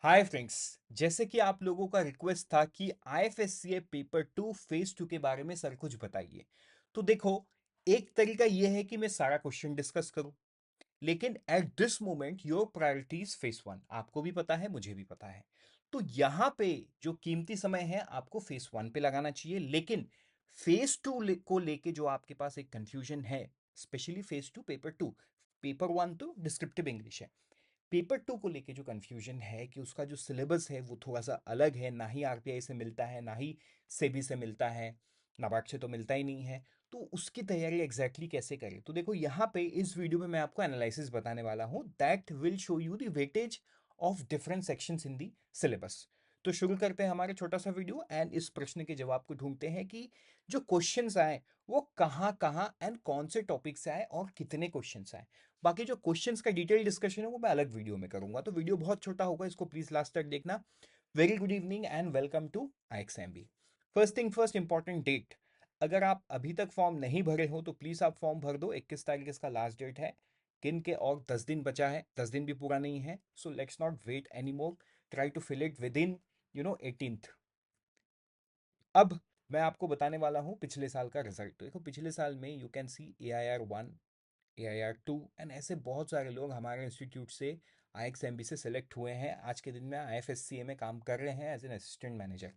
Hi friends. जैसे कि आप लोगों का रिक्वेस्ट था कि आईएफएससीए पेपर 2 फेज 2 के बारे में सर कुछ बताइए। तो देखो, एक तरीका यह है कि मैं सारा क्वेश्चन डिस्कस करूं, लेकिन at this moment your priorities phase 1 आपको भी पता है, मुझे भी पता है। तो यहां पे जो कीमती समय है आपको फेज 1 पे लगाना चाहिए, लेकिन फेज 2 को लेके जो आपके पास एक कंफ्यूजन है, स्पेशली फेज 2 पेपर 2, पेपर 1 तो डिस्क्रिप्टिव इंग्लिश है। पेपर 2 को लेके जो कंफ्यूजन है कि उसका जो सिलेबस है वो थोड़ा सा अलग है, ना ही आरटीआई से मिलता है, ना ही सेबी से मिलता है, नाबार्ड से तो मिलता ही नहीं है। तो उसकी तैयारी एग्जैक्टली कैसे करें? तो देखो, यहाँ पे इस वीडियो में मैं आपको एनालिसिस बताने वाला हूँ that will show you the weightage of different sections in the syllabus. तो शुरू करते हैं हमारे छोटा सा वीडियो एंड इस प्रश्न के जवाब को ढूंढते हैं कि जो क्वेश्चंस आए वो कहाँ कहाँ एंड कौन से टॉपिक से आए और कितने क्वेश्चंस आए। बाकी जो क्वेश्चंस का डिटेल डिस्कशन है वो मैं अलग वीडियो में करूंगा, तो वीडियो बहुत छोटा होगा, इसको प्लीज लास्ट तक देखना। Very good evening and welcome to IXMB. First thing first, important date. अगर आप अभी तक फॉर्म नहीं भरे हो तो प्लीज आप फॉर्म भर दो। 21 तारीख इसका लास्ट डेट है। गिन के और 10 दिन बचा है, 10 दिन भी पूरा नहीं है। So let's not wait any more, try to fill it within 18th। अब मैं आपको बताने वाला हूँ पिछले साल का रिजल्ट। देखो, पिछले साल में you can see AIR 1, AIR 2 and ऐसे बहुत सारे लोग हमारे इंस्टीट्यूट से IXMB से सेलेक्ट हुए हैं। आज के दिन में IFSCA में काम कर रहे हैं एज एन असिस्टेंट मैनेजर।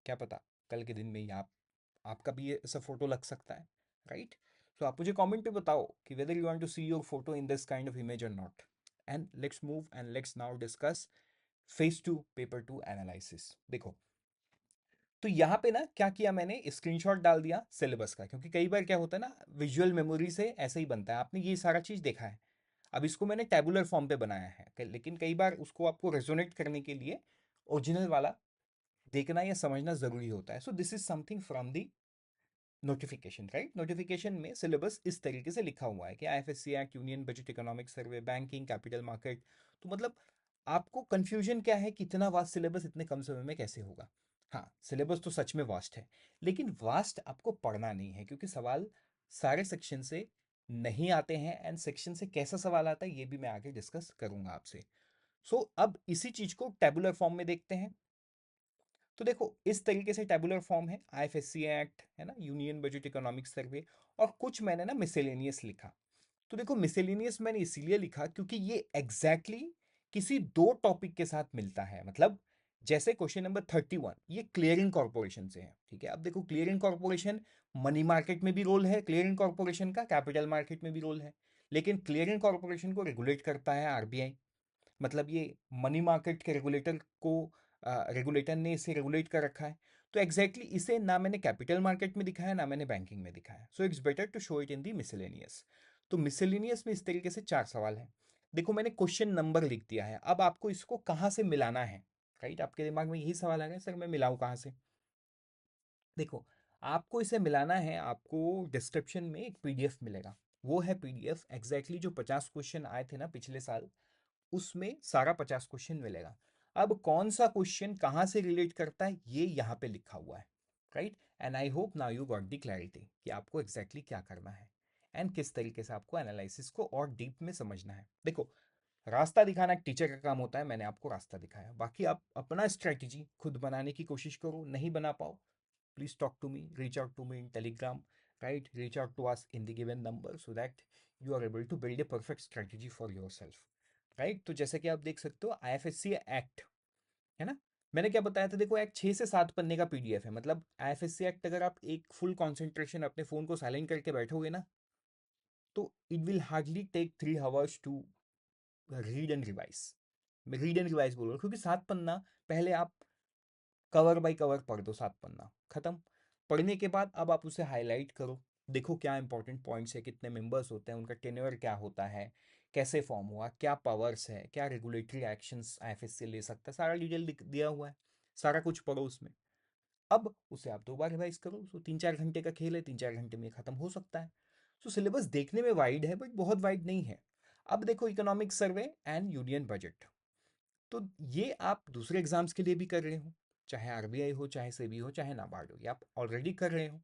क्या पता कल के दिन में ही आपका भी ऐसा फोटो लग सकता है, राइट? तो आप मुझे कमेंट पे बताओ कि whether you want to see your photo in this kind of image और not. And let's move and let's now discuss phase 2 paper 2 analysis. देखो, तो यहाँ पे ना क्या किया मैंने, स्क्रीनशॉट डाल दिया सिलेबस का, क्योंकि कई बार क्या होता है ना, विजुअल मेमोरी से ऐसे ही बनता है। आपने ये सारा चीज़ देखा है। अब इसको मैंने टेबुलर फॉर्म पे बनाया है, लेकिन कई बार उसको आपको रेजोनेट करने के लिए ओरिजिनल वाला देखना या समझना जरूरी होता है। So this is something from the notification, right? Notification में सिलेबस इस तरीके से लिखा हुआ है कि IFSC act, union budget economic survey, banking, capital market. तो मतलब आपको कंफ्यूजन क्या है कि इतना वास्ट सिलेबस इतने कम समय में कैसे होगा? हाँ, सिलेबस तो सच में वास्ट है, लेकिन वास्ट आपको पढ़ना नहीं है, क्योंकि सवाल सारे सेक्शन से नहीं आते हैं एंड सेक्शन से कैसा सवाल आता है ये भी मैं आगे डिस्कस करूंगा आपसे। अब इसी चीज को टेबुलर फॉर्म में देखते हैं। तो देखो, इस तरीके से टेबुलर फॉर्म है, आईएफएससी एक्ट है ना, यूनियन बजट इकोनॉमिक सर्वे, और कुछ मैंने ना मिसेलेनियस लिखा। तो देखो, मिसेलेनियस मैंने इसीलिए लिखा क्योंकि ये एग्जैक्टली exactly किसी दो टॉपिक के साथ मिलता है। मतलब जैसे क्वेश्चन नंबर 31 ये क्लियरिंग कॉर्पोरेशन से है, ठीक है? अब देखो, क्लियरिंग कॉर्पोरेशन मनी मार्केट में भी रोल है, क्लियरिंग कॉर्पोरेशन का कैपिटल मार्केट में भी रोल है, लेकिन क्लियरिंग कॉर्पोरेशन को रेगुलेट करता है आरबीआई। मतलब ये मनी मार्केट के रेगुलेटर को, रेगुलेटर ने इसे रेगुलेट कर रखा है। तो एग्जैक्टली exactly इसे ना मैंने कैपिटल मार्केट में दिखाया, ना मैंने बैंकिंग में दिखाया। So it's better to show it in the miscellaneous. तो मिसलेनियस में इस तरीके से 4 सवाल हैं। देखो, मैंने क्वेश्चन नंबर लिख दिया है, अब आपको इसको कहाँ से मिलाना है, राइट? आपके दिमाग में यही सवाल आ गया, सर मैं मिलाऊं कहाँ से? देखो, आपको इसे मिलाना है, आपको डिस्क्रिप्शन में एक पीडीएफ मिलेगा। वो है पीडीएफ एग्जैक्टली जो 50 क्वेश्चन आए थे ना पिछले साल, उसमें सारा 50 क्वेश्चन मिलेगा। अब कौन सा क्वेश्चन कहाँ से रिलेट करता है ये यहाँ पे लिखा हुआ है, right? And I hope now you got the clarity कि आपको एग्जैक्टली क्या करना है एंड किस तरीके से आपको एनालिसिस को और डीप में समझना है। देखो, रास्ता दिखाना एक टीचर का काम होता है, मैंने आपको रास्ता दिखाया, बाकी आप अपना स्ट्रेटजी खुद बनाने की कोशिश करो। नहीं बना पाओ, please talk to me, reach out to me in Telegram, right? Reach out to us in the given number so that you are able to build a perfect strategy for yourself, right? तो जैसे कि आप देख सकते हो, IFSC act है ना, मैंने क्या बताया था? देखो, एक्ट 6 से 7 पन्ने का पीडीएफ है। मतलब आईएफएससी एक्ट अगर आप एक फुल कंसंट्रेशन अपने फोन को साइलेंट करके बैठोगे ना, तो it will hardly take 3 hours to read and revise. मैं रीड एंड रिवाइज बोल रहा हूँ क्योंकि 7 पन्ना पहले आप कवर बाय कवर पढ़ दो, 7 पन्ना खत्म। पढ़ने के बाद अब आप उसे हाईलाइट करो, देखो क्या इंपॉर्टेंट पॉइंट्स है, कितने मेंबर्स होते हैं, उनका टेन्योर क्या होता है, कैसे फॉर्म हुआ, क्या पावर्स है, क्या रेगुलेटरी एक्शंस आईएफएससी ले सकता है, सारा डिटेल दिया हुआ है। सारा कुछ पढ़ो उसमें। अब उसे आप 2 बार रिवाइज करो। सो 3-4 घंटे का खेल है, 3-4 घंटे में खत्म हो सकता है। सो सिलेबस देखने में वाइड है बट बहुत वाइड नहीं है। अब देखो, economic survey and union budget, तो ये आप दूसरे एग्जाम्स के लिए भी कर रहे हो, चाहे आरबीआई हो, चाहे सेबी हो, चाहे नाबार्ड हो, ये आप ऑलरेडी कर रहे हो।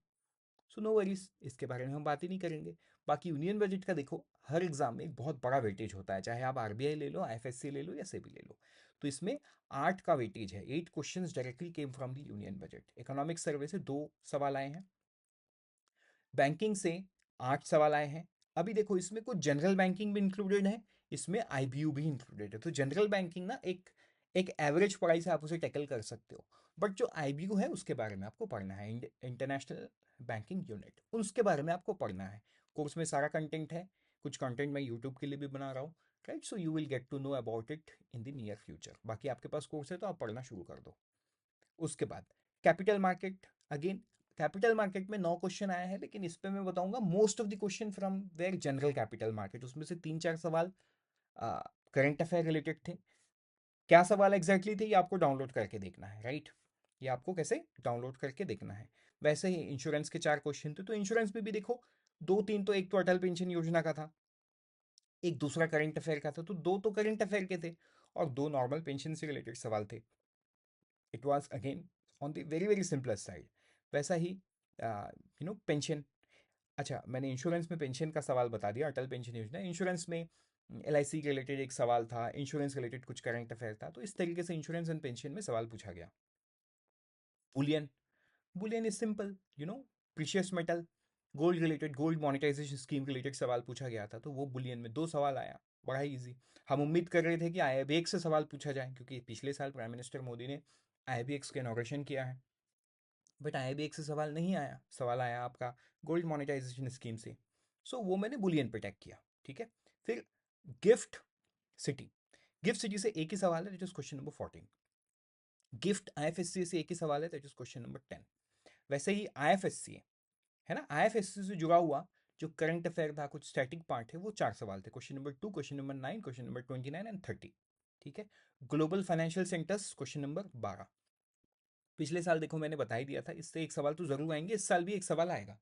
सो नो वरीज, इसके बारे में हम बात ही नहीं करेंगे। बाकी यूनियन बजट का देखो, हर एग्जाम में एक बहुत बड़ा वेटेज होता है, चाहे आप आरबीआई ले लो, आईएफएससी ले लो या सेबी ले लो। तो इसमें 8 का वेटेज है, 8 questions directly came from the union budget. Economic survey से 2 सवाल आए हैं, बैंकिंग से 8 सवाल आए हैं। अभी देखो इसमें कुछ जनरल बैंकिंग भी इंक्लूडेड है, इसमें आईबीयू भी इंक्लूडेड है। तो जनरल बैंकिंग ना एक एक एवरेज पढ़ाई से आप उसे टैकल कर सकते हो, बट जो आईबीयू है उसके बारे में आपको पढ़ना है, इंटरनेशनल बैंकिंग यूनिट, उसके बारे में आपको पढ़ना है। कोर्स में सारा कंटेंट है, कुछ कंटेंट मैं यूट्यूब के लिए भी बना रहा हूँ, right. So you will get to know about it in the near future. बाकी आपके पास कोर्स है तो आप पढ़ना शुरू कर दो। उसके बाद capital market, again capital market में 9 क्वेश्चन आया है, लेकिन इस पे मैं बताऊंगा most of the question from where general capital market. उसमें से 3-4 सवाल करंट अफेयर रिलेटेड थे। क्या सवाल एग्जैक्टली थे ये आपको डाउनलोड करके देखना है, राइट। ये आपको कैसे डाउनलोड करके देखना है। वैसे ही इंश्योरेंस के 4 क्वेश्चन थे, तो इंश्योरेंस में भी देखो 2-3 तो, एक तो अटल पेंशन योजना का था, एक दूसरा करंट अफेयर का था। तो 2 तो करंट अफेयर के थे और 2 नॉर्मल पेंशन से रिलेटेड सवाल थे। It was again on the very very simplest side. वैसा ही पेंशन, अच्छा मैंने इंश्योरेंस में पेंशन का सवाल बता दिया, अटल पेंशन योजना। इंश्योरेंस में एलआईसी के रिलेटेड एक सवाल था, इंश्योरेंस रिलेटेड कुछ करंट अफेयर था। तो इस तरीके से इंश्योरेंस एंड पेंशन में सवाल पूछा गया। Bullion, bullion is simple, precious metal, gold related, gold monetization scheme related सवाल पूछा गया था, तो वो बुलियन में 2 सवाल आया, बड़ा ही ईजी। हम उम्मीद कर रहे थे कि आईबीएक्स से सवाल पूछा जाए, क्योंकि पिछले साल प्राइम मिनिस्टर मोदी ने आईबीएक्स का इनॉग्रेशन किया है, बट आईबीएक्स से सवाल नहीं आया, सवाल आया आपका गोल्ड मोनेटाइजेशन स्कीम से। सो वो मैंने बुलियन पे टैग किया, ठीक है। फिर गिफ्ट सिटी, गिफ्ट सिटी से एक ही सवाल है, that is question number 14। Gift IFSC से एक ही सवाल है, दैट इज क्वेश्चन नंबर 10। वैसे ही आईएफएससी है ना, आईएफएससी से जुड़ा हुआ जो करंट अफेयर था, कुछ स्टैटिक पार्ट है, वो 4 सवाल थे, question number 2, question number 9, question number 29 and 30, ठीक है। Global financial centres question number 12। पिछले साल देखो मैंने बता ही दिया था, इससे एक सवाल तो जरूर आएंगे, इस साल भी एक सवाल आएगा।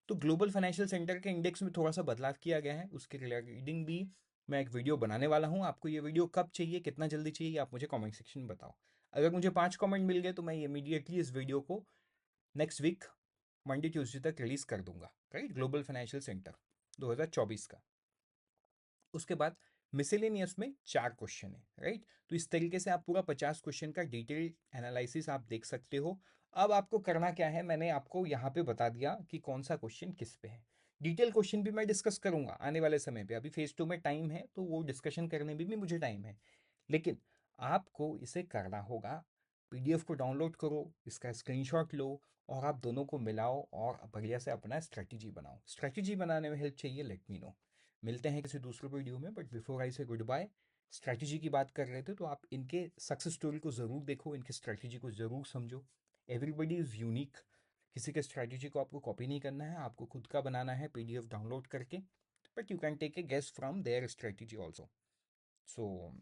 तो ग्लोबल फाइनेंशियल सेंटर के इंडेक्स में थोड़ा सा बदलाव किया गया है, उसके रिगार्डिंग भी मैं एक वीडियो बनाने वाला हूँ। आपको ये वीडियो कब चाहिए, कितना जल्दी चाहिए, आप मुझे कमेंट सेक्शन में बताओ। अगर मुझे 5 कमेंट मिल गए तो मैं इमीडिएटली इस वीडियो को नेक्स्ट वीक मंडे ट्यूसडे तक रिलीज कर दूंगा, राइट। ग्लोबल फाइनेंशियल सेंटर 2024 का। उसके बाद मिसेलेनियस में 4 क्वेश्चन है, राइट। तो इस तरीके से आप पूरा 50 क्वेश्चन का डिटेल एनालिसिस आप देख सकते हो। अब आपको करना क्या है, मैंने आपको यहाँ पे बता दिया कि कौन सा क्वेश्चन किस पे है। डिटेल क्वेश्चन भी मैं डिस्कस करूंगा आने वाले समय पे, अभी फेज 2 में टाइम है तो वो डिस्कशन करने में भी मुझे टाइम है, लेकिन आपको इसे करना होगा। पीडीएफ को डाउनलोड करो, इसका स्क्रीनशॉट लो और आप दोनों को मिलाओ और बढ़िया से अपना स्ट्रेटजी बनाओ। स्ट्रेटजी बनाने में हेल्प चाहिए, लेट मी नो। मिलते हैं किसी दूसरे वीडियो में, बट बिफोर आई से गुड बाय, स्ट्रैटेजी की बात कर रहे थे तो आप इनके सक्सेस स्टोरी को ज़रूर देखो, इनके स्ट्रैटेजी को ज़रूर समझो। एवरीबडी इज़ यूनिक, किसी के स्ट्रैटेजी को आपको कॉपी नहीं करना है, आपको खुद का बनाना है पीडीएफ डाउनलोड करके, but you can take a guess from their strategy also. So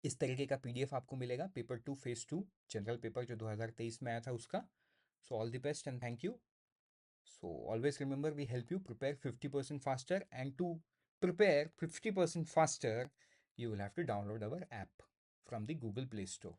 इस तरीके का पीडीएफ आपको मिलेगा, पेपर 2 फेज 2 जनरल पेपर जो 2023 में आया था उसका। So all the best and thank you. So always remember, we help you prepare 50% faster, and to prepare 50% faster, you will have to download our app from the Google Play Store.